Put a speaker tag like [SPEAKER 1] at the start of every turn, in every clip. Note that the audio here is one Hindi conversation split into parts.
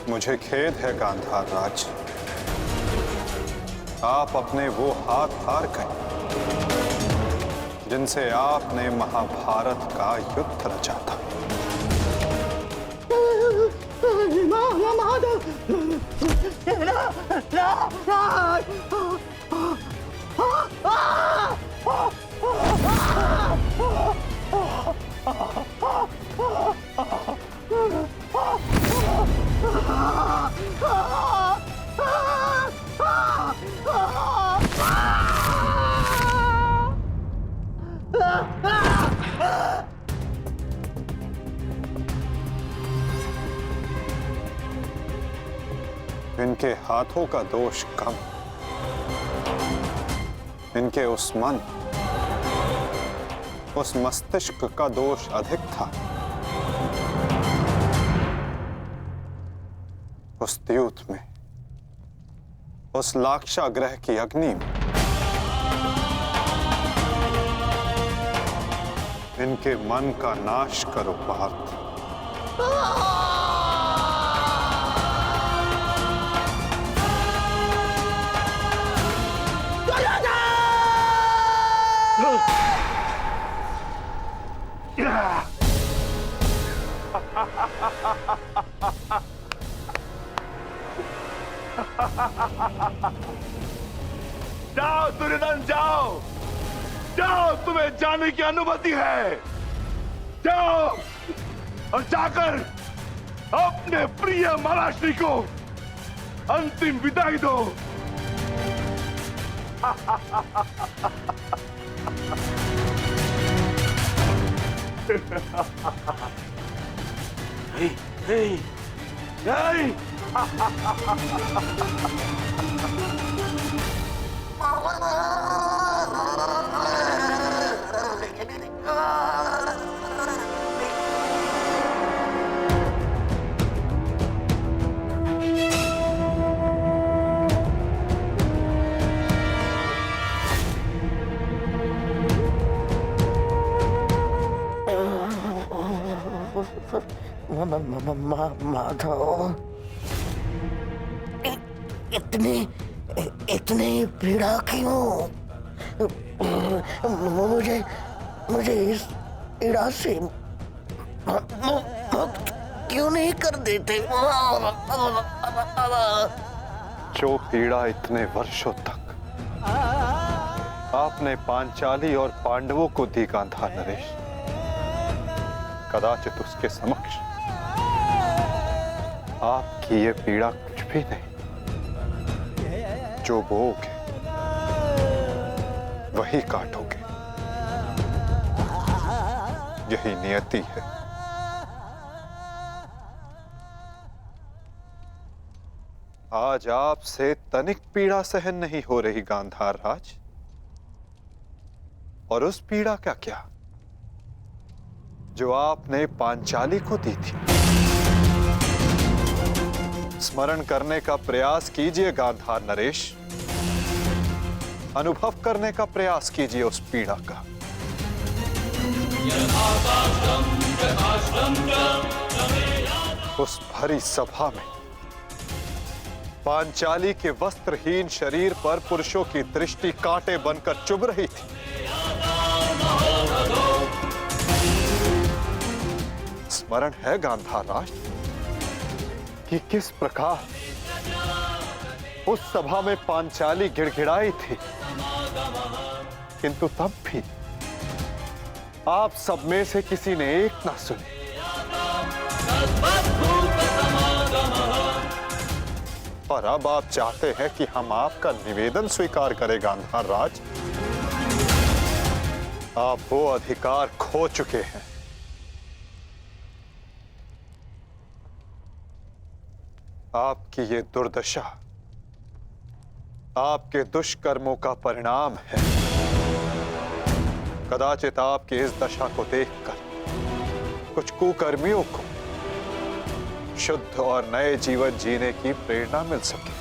[SPEAKER 1] मुझे खेद है गांधार राज, आप अपने वो हाथ हार गए जिनसे आपने महाभारत का युद्ध रचा था। इनके हाथों का दोष कम, इनके उस मन, उस मस्तिष्क का दोष अधिक था। उस द्यूत में, उस लाक्षागृह की अग्नि में इनके मन का नाश करो पार्थ।
[SPEAKER 2] जाओ दुर्योधन, जाओ जाओ, तुम्हें जाने की अनुमति है। जाओ और जाकर अपने प्रिय महाराष्ट्री को अंतिम विदाई दो। नहीं, नहीं,
[SPEAKER 3] माधव, इतनी पीड़ा क्यों? मुझे इस पीड़ा से मुक्त क्यों नहीं कर देते?
[SPEAKER 1] जो पीड़ा इतने वर्षों तक आपने पांचाली और पांडवों को दी गांधार नरेश, कदाचित उसके समक्ष आपकी ये पीड़ा कुछ भी नहीं। जो बोओगे वही काटोगे, यही नियति है। आज आपसे तनिक पीड़ा सहन नहीं हो रही गांधार राज, और उस पीड़ा का क्या जो आपने पांचाली को दी थी। स्मरण करने का प्रयास कीजिए गांधार नरेश, अनुभव करने का प्रयास कीजिए उस पीड़ा का। उस भरी सभा में पांचाली के वस्त्रहीन शरीर पर पुरुषों की दृष्टि कांटे बनकर चुभ रही थी। स्मरण है गांधार राज कि किस प्रकार उस सभा में पांचाली गिड़गिड़ाई थी, किंतु तब भी आप सब में से किसी ने एक ना सुनी। और अब आप चाहते हैं कि हम आपका निवेदन स्वीकार करें गांधार राज। आप वो अधिकार खो चुके हैं। आपकी ये दुर्दशा आपके दुष्कर्मों का परिणाम है। कदाचित आपकी इस दशा को देखकर कुछ कुकर्मियों को शुद्ध और नए जीवन जीने की प्रेरणा मिल सके।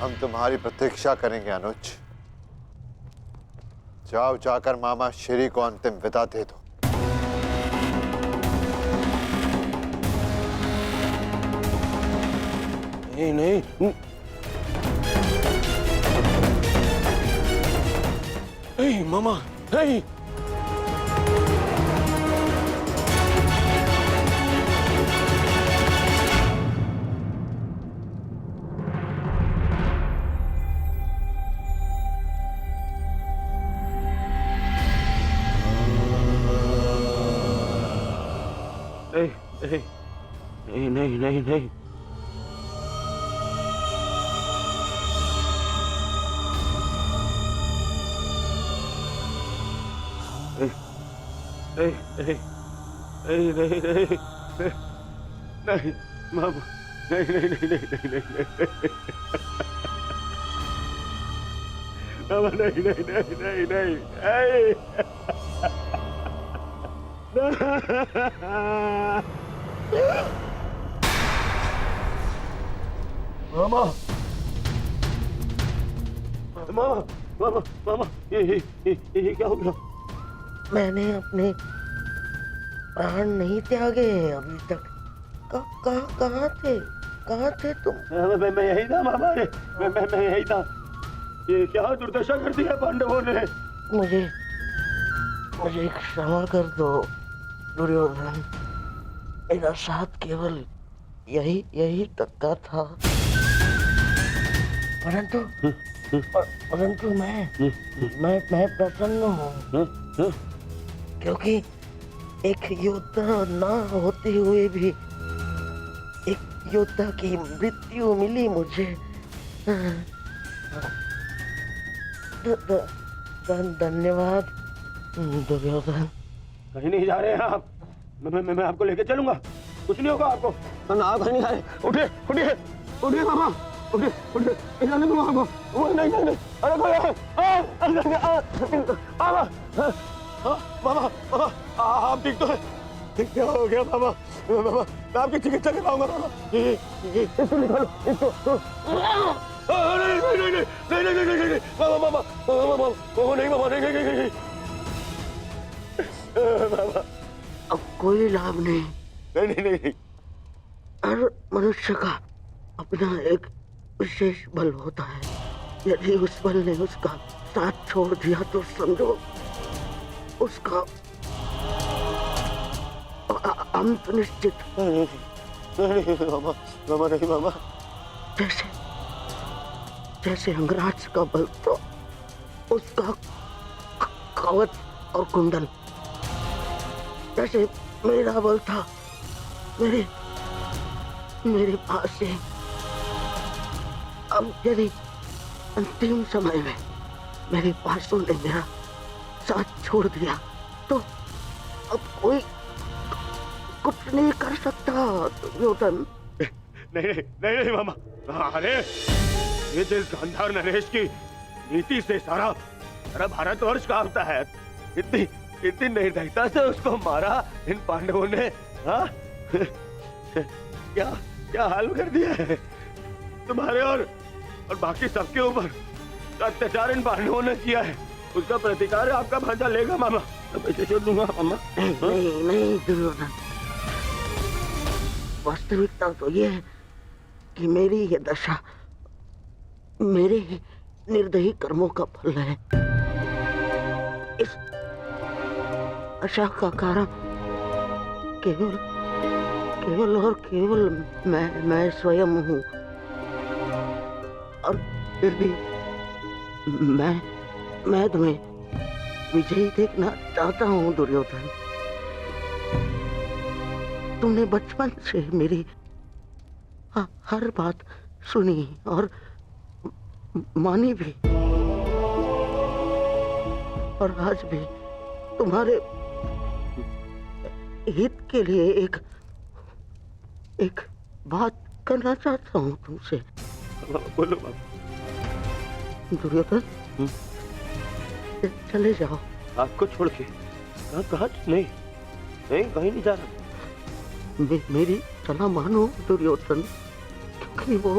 [SPEAKER 1] हम तुम्हारी प्रतीक्षा करेंगे अनुज। जाओ, जाकर मामा श्री को अंतिम विदा दे दो।
[SPEAKER 2] नहीं नहीं नहीं मामा, नहीं। नहीं नहीं नहीं नहीं नहीं। नहीं नहीं नहीं नहीं नहीं नहीं मामा, नहीं नहीं नहीं नहीं नहीं नहीं मामा, नहीं नहीं नहीं नहीं नहीं मामा, मामा, मामा, मामा, ये क्या हो गया?
[SPEAKER 3] मैंने अपने प्राण नहीं त्यागे हैं अभी तक। कहाँ थे तुम?
[SPEAKER 2] मैं यही था मामा, मैं यही था। ये क्या दुर्दशा कर दिया पांडवों ने।
[SPEAKER 3] मुझे क्षमा कर दो दुर्योधन। मेरा साथ केवल यही तक का था। परंतु मैं प्रसन्न हूँ, क्योंकि एक योद्धा ना होते हुए भी एक योद्धा की मृत्यु मिली मुझे। धन्यवाद दुर्योधन।
[SPEAKER 2] कहीं नहीं जा रहे हैं आप। मैं आपको लेके चलूंगा, कुछ नहीं होगा आपको। आप कहीं नहीं जा रहे। उठिए उठिए उठिए मामा, उठिए उठिए, जाने दो आपको। वो नहीं नहीं नहीं, अरे मामा, मामा आप ठीक तो है? क्या हो गया मामा? मामा मैं आपकी चिकित्सा करवाऊंगा मामा। इसको निकालो, इसको। नहीं नहीं नहीं नहीं नहीं नहीं नहीं, मामा मामा मामा, वो नहीं मामा, नहीं नहीं नहीं मामा।
[SPEAKER 3] अब कोई लाभ नहीं।
[SPEAKER 2] नहीं नहीं नहीं।
[SPEAKER 3] हर मनुष्य का अपना एक विशेष बल होता है। यदि उस बल ने उसका साथ छोड़ दिया तो समझो उसका अंत निश्चित।
[SPEAKER 2] नहीं मामा, मामा नहीं मामा।
[SPEAKER 3] जैसे अंगराज का बल तो उसका कवच और कुंडल, जैसे मेरा बल था मेरे पास से। अब यदि अंतिम समय में मेरे पासों ने मेरा साथ छोड़ दिया तो अब कोई कुछ नहीं कर सकता दुर्योधन।
[SPEAKER 2] नहीं नहीं नहीं मामा। अरे ये जिस गांधार नरेश की नीति से सारा भारतवर्ष कांपता है, इतनी निर्दयता से उसको मारा इन पांडवों ने। हाँ क्या हाल कर दिया है तुम्हारे और बाकी सबके ऊपर। अत्याचार इन पांडवों ने किया है, उसका प्रतिकार आपका भांजा लेगा मामा। पैसे छोड़ दूंगा मामा।
[SPEAKER 3] नहीं दुर्योधन, वास्तविकता तो ये है कि मेरी ये दशा मेरे ही निर्दयी कर्मों का फल है। इस आशा का कारण केवल और केवल मैं स्वयं हूँ। और फिर भी मैं तुम्हें विजयी देखना चाहता हूँ दुर्योधन। तुमने बचपन से मेरी हर बात सुनी और मानी भी, और आज भी तुम्हारे हित के लिए एक बात करना चाहता हूँ तुमसे।
[SPEAKER 2] बोलो बाबा।
[SPEAKER 3] दुर्योधन चले जाओ।
[SPEAKER 2] आपको छोड़ के? कहाँ? नहीं कहीं नहीं जा रहा।
[SPEAKER 3] मेरी सलाह मानो दुर्योधन, क्योंकि वो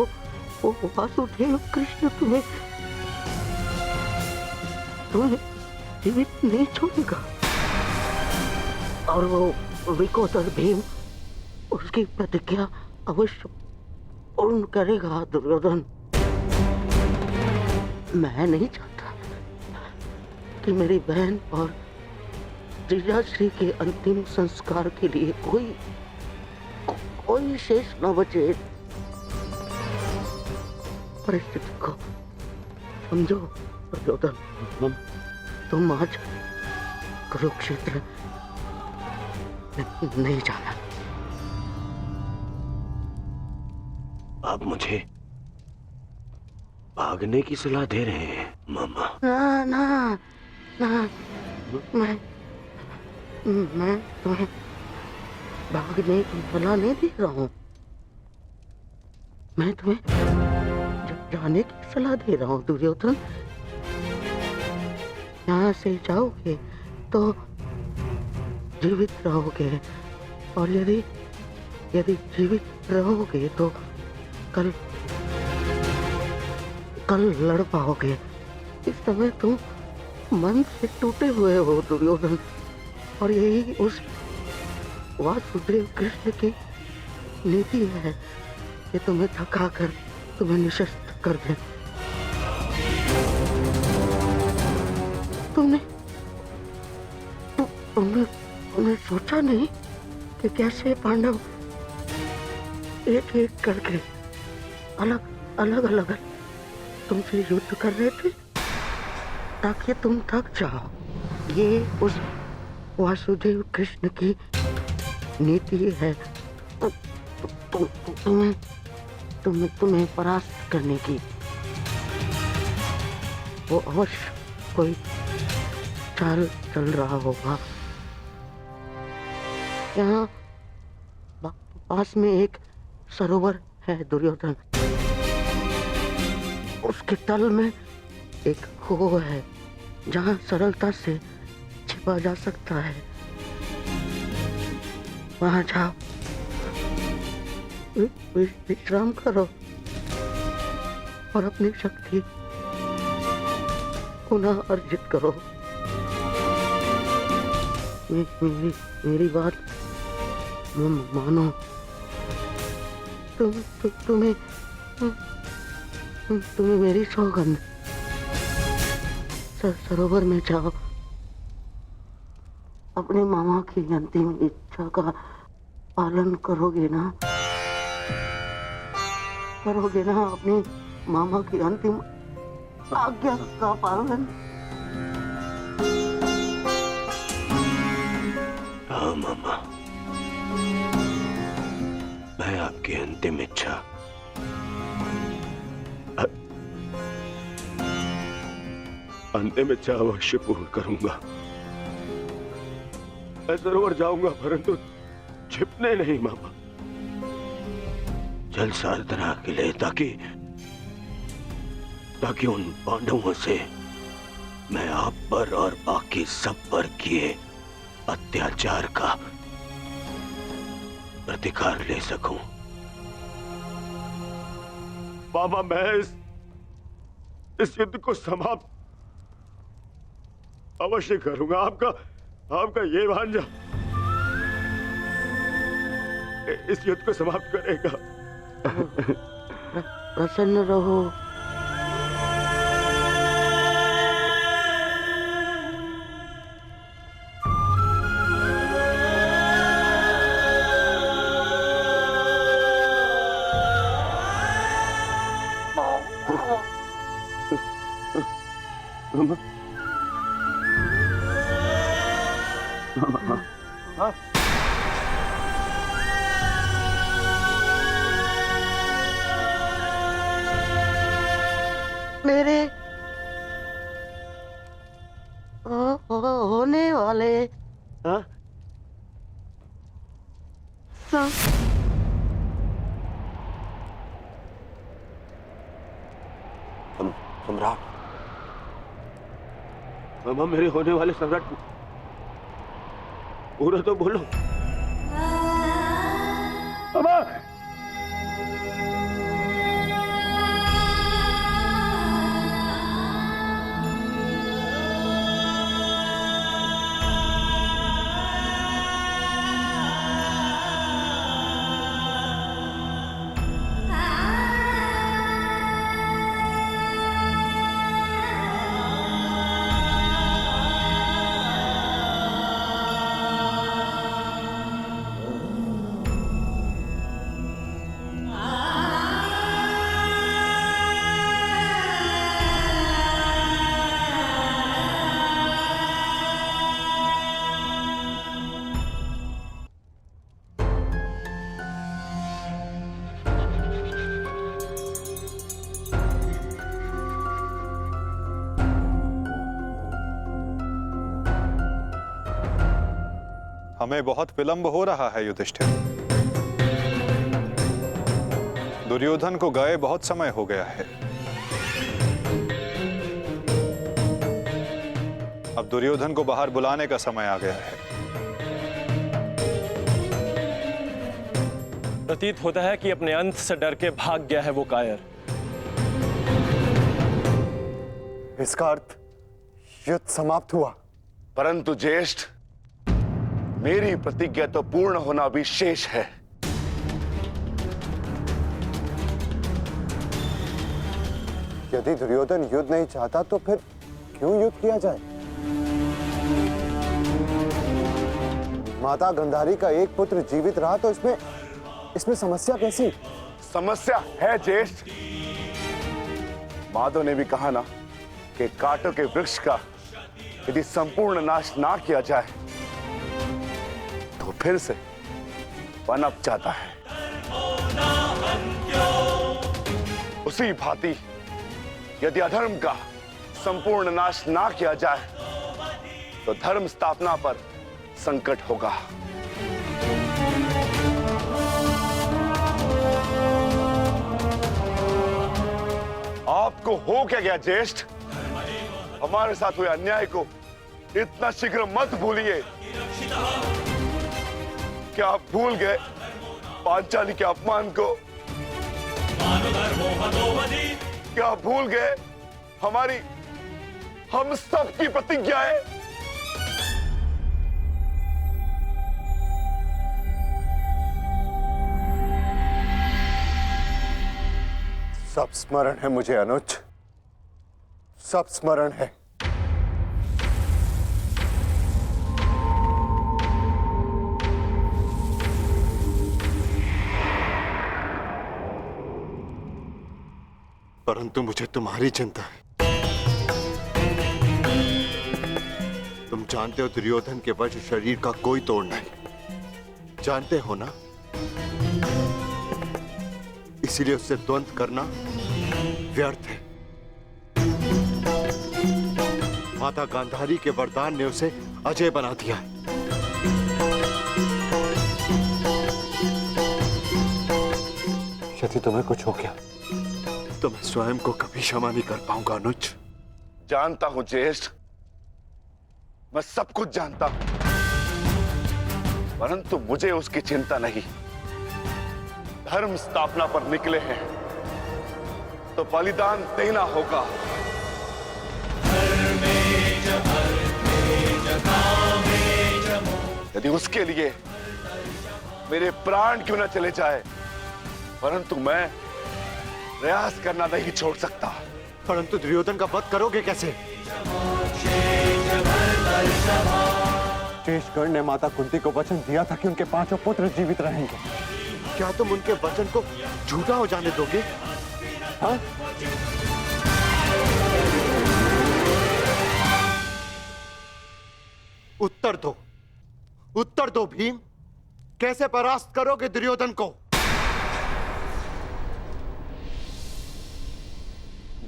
[SPEAKER 3] वो वासुदेव कृष्ण तुम्हें जीवित नहीं छोड़ेगा, और वो विकोदर भीम उसकी प्रतिज्ञा अवश्य पूर्ण करेगा। दुर्योधन, मैं नहीं चाहता कि मेरी बहन और जीजाश्री के अंतिम संस्कार के लिए कोई शेष न बचे। परिस्थिति को समझो दुर्योधन, तुम आज कुरुक्षेत्र नहीं जाना।
[SPEAKER 2] आप मुझे भागने की सलाह दे रहे हैं मामा?
[SPEAKER 3] ना ना ना, मैं तुम्हें भागने की सलाह नहीं दे रहा हूँ, मैं तुम्हें जाने की सलाह दे रहा हूँ। दुर्योधन, यहाँ से जाओगे तो जीवित रहोगे, और यदि जीवित रहोगे तो कल लड़ पाओगे। इस समय तुम मन से टूटे हुए हो दुर्योधन, और यही उस वासुदेव कृष्ण की नीति है कि तुम्हें थकाकर तुम्हें निशस्त्र कर दे। तुमने सोचा नहीं कि कैसे पांडव एक एक करके अलग तुमसे युद्ध कर रहे थे ताकि तुम थक जाओ। ये उस वासुदेव कृष्ण की नीति है तुम्हें परास्त करने की। वो अवश्य कोई चाल चल रहा होगा। यहाँ पास में एक सरोवर है दुर्योधन, उसके तल में एक कुआं है जहाँ सरलता से छिपा जा सकता है। वहां जाओ, विश्राम करो और अपनी शक्ति पुनः अर्जित करो। मेरी बात मानो। तुम्हें मेरी सौगंध। सरोवर में जाओ, अपने मामा की अंतिम इच्छा का पालन करोगे ना? अपने मामा की अंतिम आज्ञा का पालन?
[SPEAKER 2] हाँ मामा, मैं आपकी अंतिम इच्छा अवश्य पूर्ण करूंगा। मैं सरोवर जाऊंगा, परंतु छिपने नहीं मामा, जल साधना के लिए, ताकि उन पांडवों से मैं आप पर और बाकी सब पर किए अत्याचार का प्रतिकार ले सकूं। मामा, मैं इस युद्ध को समाप्त अवश्य करूंगा। आपका ये भांजा इस युद्ध को समाप्त करेगा।
[SPEAKER 3] प्रसन्न रहो। मेरे होने वाले
[SPEAKER 2] सम्राट। मामा, मेरे होने वाले सम्राट पूरा तो बोलो। मामा,
[SPEAKER 1] हमें बहुत विलंब हो रहा है युधिष्ठिर। दुर्योधन को गए बहुत समय हो गया है। अब दुर्योधन को बाहर बुलाने का समय आ गया है।
[SPEAKER 4] प्रतीत होता है कि अपने अंत से डर के भाग गया है वो कायर।
[SPEAKER 5] इसका अर्थ युद्ध समाप्त हुआ।
[SPEAKER 2] परंतु ज्येष्ठ, मेरी प्रतिज्ञा तो पूर्ण होना भी शेष है।
[SPEAKER 5] यदि दुर्योधन युद्ध नहीं चाहता तो फिर क्यों युद्ध किया जाए? माता गंधारी का एक पुत्र जीवित रहा तो इसमें समस्या कैसी?
[SPEAKER 2] समस्या है ज्येष्ठ। माधव ने भी कहा ना कि कांटों के वृक्ष का यदि संपूर्ण नाश ना किया जाए तो फिर से पनप जाता है। उसी भांति यदि अधर्म का संपूर्ण नाश ना किया जाए तो धर्म स्थापना पर संकट होगा। आपको हो क्या गया ज्येष्ठ? हमारे साथ हुए अन्याय को इतना शीघ्र मत भूलिए। क्या आप भूल गए पांचाली के अपमान को? क्या आप भूल गए हम सब की प्रतिज्ञाएं?
[SPEAKER 5] सब स्मरण है मुझे अनुज, सब स्मरण है। परंतु मुझे तुम्हारी चिंता है। तुम जानते हो दुर्योधन के वश शरीर का कोई तोड़ नहीं, जानते हो ना? इसीलिए उससे द्वंद्व करना व्यर्थ है। माता गांधारी के वरदान ने उसे अजय बना दिया है। यदि तुम्हें कुछ हो गया तो मैं स्वयं को कभी क्षमा नहीं कर पाऊंगा अनुज।
[SPEAKER 2] जानता हूं ज्येष्ठ, मैं सब कुछ जानता हूं, परंतु मुझे उसकी चिंता नहीं। धर्म स्थापना पर निकले हैं तो बलिदान देना होगा। यदि उसके लिए मेरे प्राण क्यों न चले जाए, परंतु मैं प्रयास करना नहीं छोड़ सकता।
[SPEAKER 5] परंतु दुर्योधन का वध करोगे कैसे? शेषगढ़ ने माता कुंती को वचन दिया था कि उनके 5 पुत्र जीवित रहेंगे। क्या तुम उनके वचन को झूठा हो जाने दोगे? हाँ? उत्तर दो भीम, कैसे परास्त करोगे दुर्योधन को?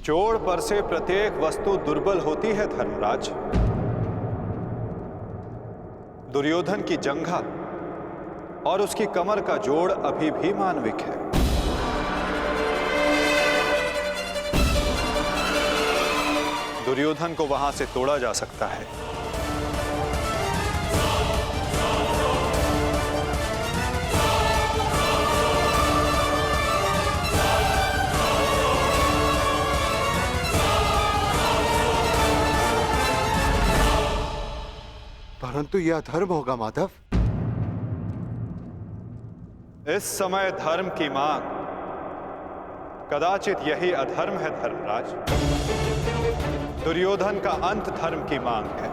[SPEAKER 1] जोड़ पर से प्रत्येक वस्तु दुर्बल होती है धर्मराज। दुर्योधन की जंघा और उसकी कमर का जोड़ अभी भी मानविक है। दुर्योधन को वहां से तोड़ा जा सकता है।
[SPEAKER 5] परंतु यह अधर्म होगा माधव।
[SPEAKER 1] इस समय धर्म की मांग, कदाचित यही अधर्म है धर्मराज। दुर्योधन का अंत धर्म की मांग है।